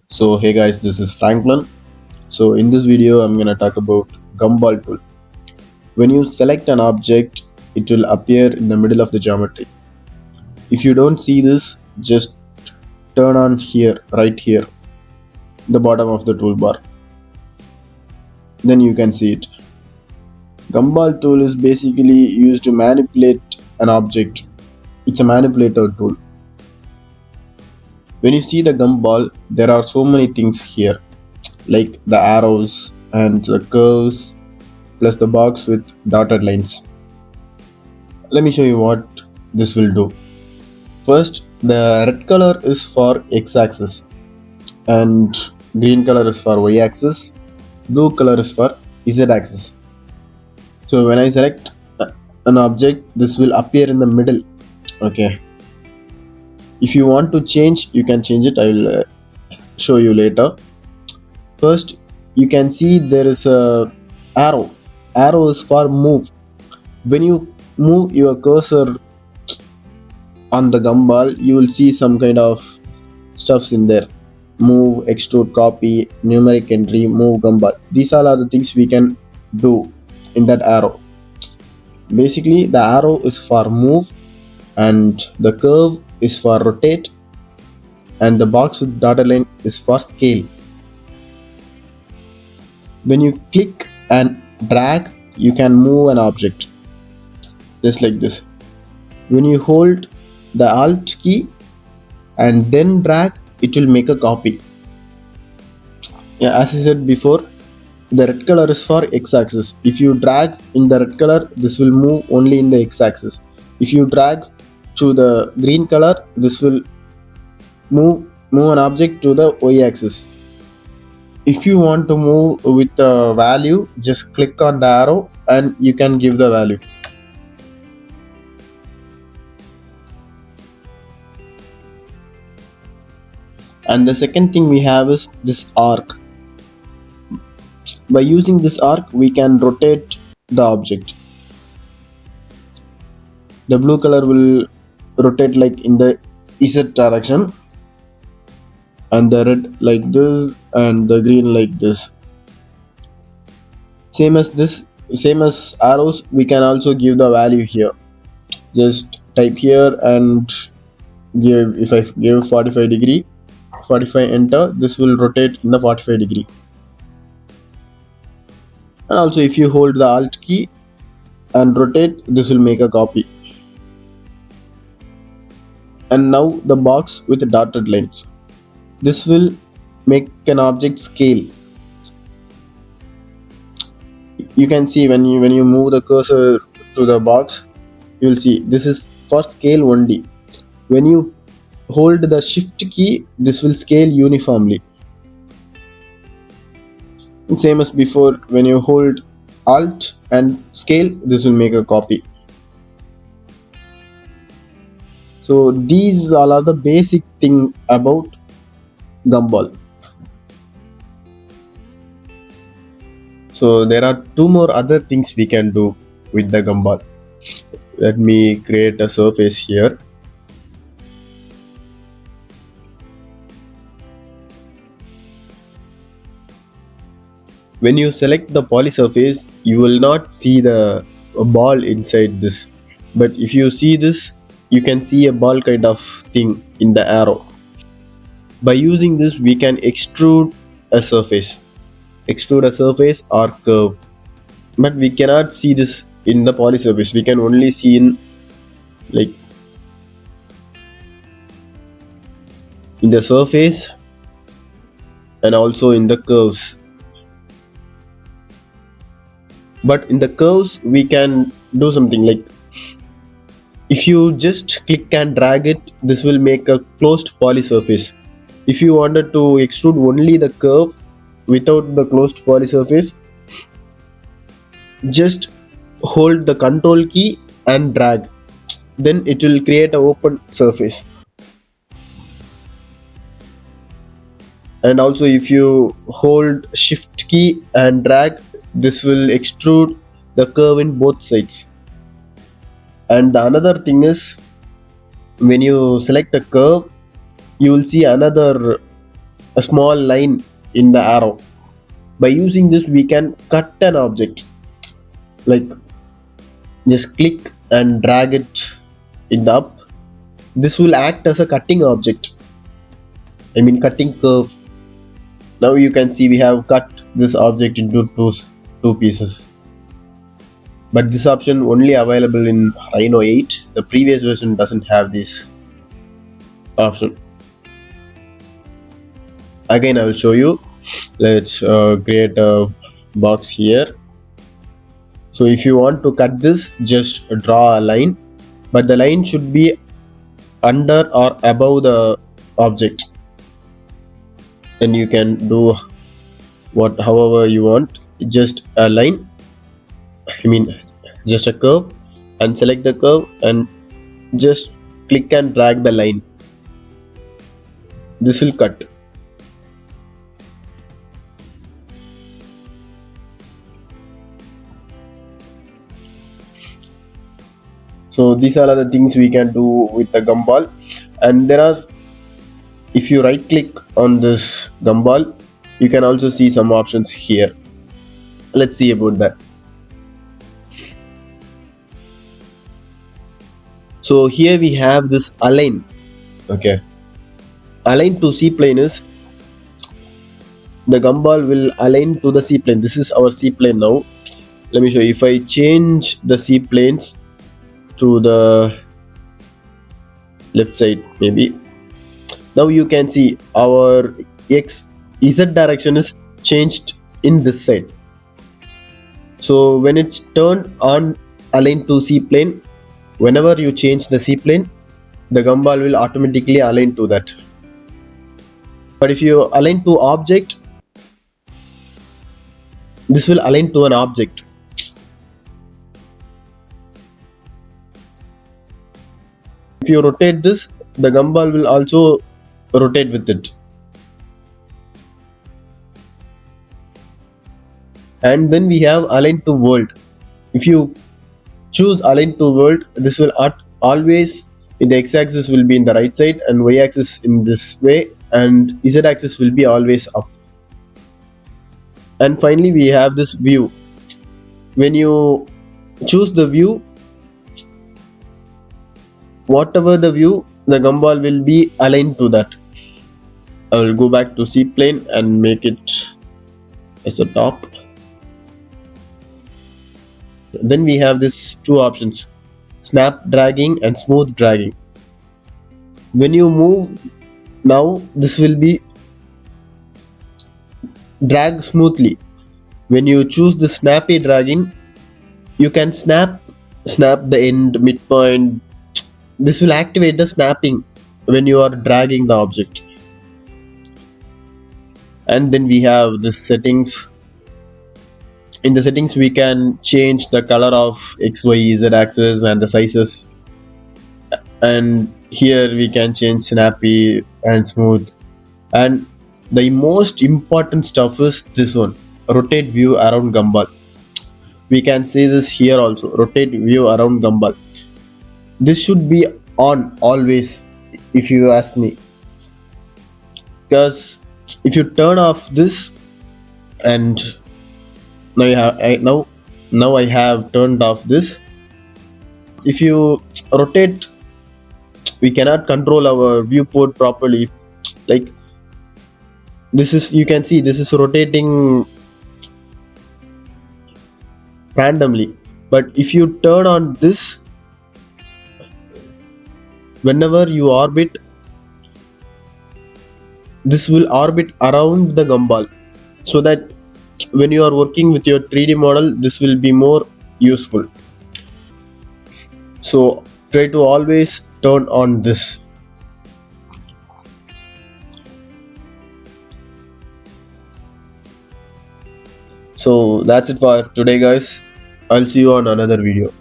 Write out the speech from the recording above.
So hey guys, this is Franklin. So in this video, I'm gonna talk about Gumball tool. When you select an object, it will appear in the middle of the geometry. If you don't see this, just turn on here, right here, the bottom of the toolbar. Then you can see it. Gumball tool is basically used to manipulate an object. It's a manipulator tool. When you see the gumball, there are so many things here, like the arrows and the curves, plus the box with dotted lines. Let me show you what this will do. First, the red color is for x-axis and green color is for y-axis, blue color is for z-axis. So when I select an object, this will appear in the middle. Okay, if you want to change, you can change it. I will show you later. First, you can see there is a arrow is for move. When you move your cursor on the gumball, you will see some kind of stuffs in there: move, extrude, copy, numeric entry, move, gumball. These all are the things we can do in that arrow. Basically, the arrow is for move, and the curve is for rotate, and the box with dotted line is for scale. When you click and drag, you can move an object just like this. When you hold the alt key and then drag, it will make a copy. Yeah, as I said before, the red color is for x-axis. If you drag in the red color, this will move only in the x-axis. If you drag to the green color, this will move an object to the y-axis. If you want to move with the value, just click on the arrow and you can give the value. And the second thing we have is this arc. By using this arc, we can rotate the object. The blue color will rotate like in the Z direction, and the red like this, and the green like this. Same as this, same as arrows, we can also give the value here. Just type here and give, if I give 45 degree, 45, enter, this will rotate in the 45 degree. And also if you hold the alt key and rotate, this will make a copy. And now the box with the dotted lines, this will make an object scale. You can see when you move the cursor to the box, you will see this is for scale only. When you hold the shift key, this will scale uniformly. Same as before, when you hold alt and scale, this will make a copy. So these all are the basic thing about gumball. So there are two more other things we can do with the gumball. Let me create a surface here. When you select the poly surface, you will not see the ball inside this. But if you see this, you can see a ball kind of thing in the arrow. By using this, we can extrude a surface. Extrude a surface or curve. But we cannot see this in the poly surface. We can only see in like in the surface and also in the curves. But in the curves, we can do something like, if you just click and drag it, this will make a closed poly surface. If you wanted to extrude only the curve without the closed poly surface, just hold the control key and drag, then it will create an open surface. And also if you hold shift key and drag, this will extrude the curve in both sides. And the another thing is, when you select a curve, you will see another a small line in the arrow. By using this we can cut an object, like just click and drag it in the up. This will act as a cutting object, I mean cutting curve. Now you can see we have cut this object into two pieces. But this option only available in Rhino 8. The previous version doesn't have this option. Again I will show you. Let's create a box here. So if you want to cut this, just draw a line, but the line should be under or above the object, and you can do however you want. Just a line, I mean just a curve, and select the curve and just click and drag the line. This will cut. So these are the things we can do with the gumball. And there are, if you right click on this gumball, you can also see some options here. Let's see about that. So here we have this align. Okay, align to C plane is the gumball will align to the C plane. This is our C plane now. Let me show you. If I change the C planes to the left side, maybe, now you can see our Z direction is changed in this side. So when it's turned on align to C plane, whenever you change the C plane, the gumball will automatically align to that. But if you align to object, this will align to an object. If you rotate this, the gumball will also rotate with it. And then we have align to world. If you choose align to world, this will always, in the x-axis will be in the right side, and y-axis in this way, and z-axis will be always up. And finally we have this view. When you choose the view, whatever the view, the gumball will be aligned to that. I will go back to C plane and make it as a top. Then we have these two options, snap dragging and smooth dragging. When you move now, this will be drag smoothly. When you choose the snappy dragging, you can snap the end, midpoint. This will activate the snapping when you are dragging the object. And then we have the settings. In the settings we can change the color of X, Y, Z axis and the sizes, and here we can change snappy and smooth. And the most important stuff is this one, rotate view around gumball. We can see this here also, rotate view around gumball. This should be on always, if you ask me, because if you turn off this, and now I have turned off this. If you rotate, we cannot control our viewport properly. Like this is, you can see this is rotating randomly. But if you turn on this, whenever you orbit, this will orbit around the gumball, so that when you are working with your 3D model, this will be more useful. So try to always turn on this. So that's it for today guys. I'll see you on another video.